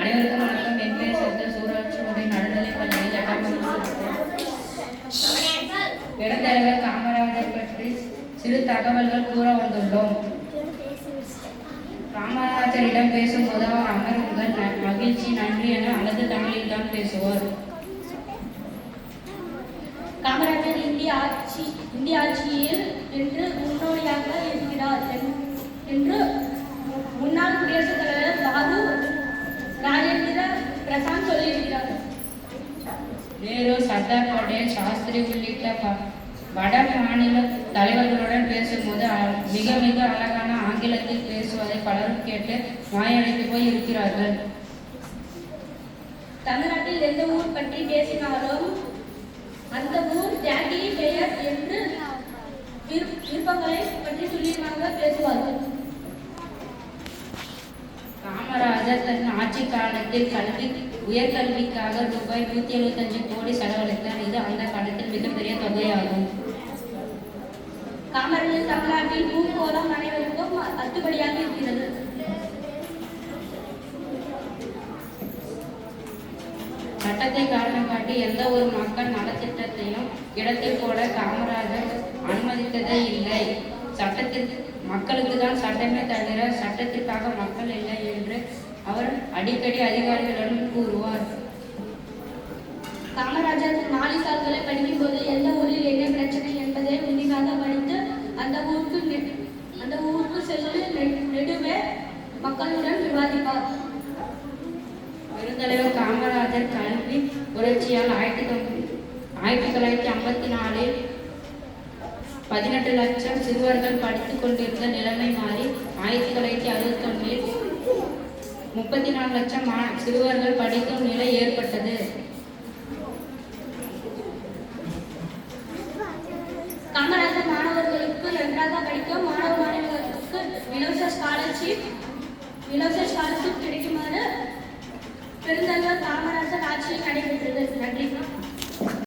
அனைவருக்கும் வணக்கம். என் பெயர் சந்தோஷ். ஊராட்சி ஒன்றிய நடுநிலைப் பள்ளியில் 8ஆம் வகுப்பு. பெருந்தலைவர் காமராஜர் பற்றி சிறு தகவல்கள் கூற வந்துள்ளோம். காமராஜரிடம் பேசும்போது அவர் அமருங்கள், மகிழ்ச்சி, நன்றி என அழகு தமிழில் தான் பேசுவார். காமராஜர் இந்திய ஆட்சியில் என்று முன்னோடியாக இருக்கிறார் என்று முன்னாள் குடியரசுத் தலைவர் பாபு ராஜேந்திர பிரசாத் சொல்லியிருக்கிறார். நேரு, சர்தார் பட்டேல், சாஸ்திரி உள்ளிட்ட வட மாநில தலைவர்களுடன் பேசும்போது மிக மிக அழகான ஆங்கிலத்தில் பேசுவதை பலரும் கேட்டு வாயடைத்து போய் இருக்கிறார்கள். தமிழ்நாட்டில் எந்த ஊர் பற்றி பேசினாலும் அந்த ஊர் ஜாதி பெயர் என்று விருப்பங்களை பற்றி துல்லியமாக பேசுவார்கள். காமராஜர் தன் ஆட்சி காலத்தில் உயர்கல்விக்காக ரூபாய் 175 கோடி செலவழித்தார். இது அந்த காலத்தில் மிகப்பெரிய தொகையாகும். காமராஜர் தமிழ்நாட்டில் பூங்கோளம் அனைவருக்கும் அத்துப்படியாக இருக்கிறது. சட்டத்தை காரணம் காட்டி எந்த ஒரு மக்கள் நலத்திட்டத்தையும் இடத்தை போட காமராஜர் அனுமதித்ததே இல்லை. சட்டத்திற்கு மக்களுக்கு தான் சட்டமே தவிர சட்டத்திற்காக மக்கள் இல்லை என்று அவர் அடிக்கடி அதிகாரிகளிடம் கூறுவார். காமராஜர் 4 சால்களை படிக்கும் போது எந்த ஊரில் என்ன பிரச்சனை என்பதை உன்னிப்பாக படித்து அந்த ஊருக்கு சென்று நெடுவே மக்களுடன் விவாதிப்பார். பெருந்தலைவர் காமராஜர் கல்வி புரட்சியால் 1954 18 லட்சம் சிறுவர்கள் படித்துக் கொண்டிருந்த நிலைமை மாறி 1961 34 லட்சம் சிறுவர்கள் படிக்கும் நிலை ஏற்பட்டது. காமராஜர் மாணவர்களுக்கு நன்றாக படிக்கும் மாணவர்களுக்கு இலவச ஸ்காலர்ஷிப் கிடைக்குமாறு பெருந்தலைவர் காமராஜர் ஆட்சியில் நடைபெற்றது. நன்றி.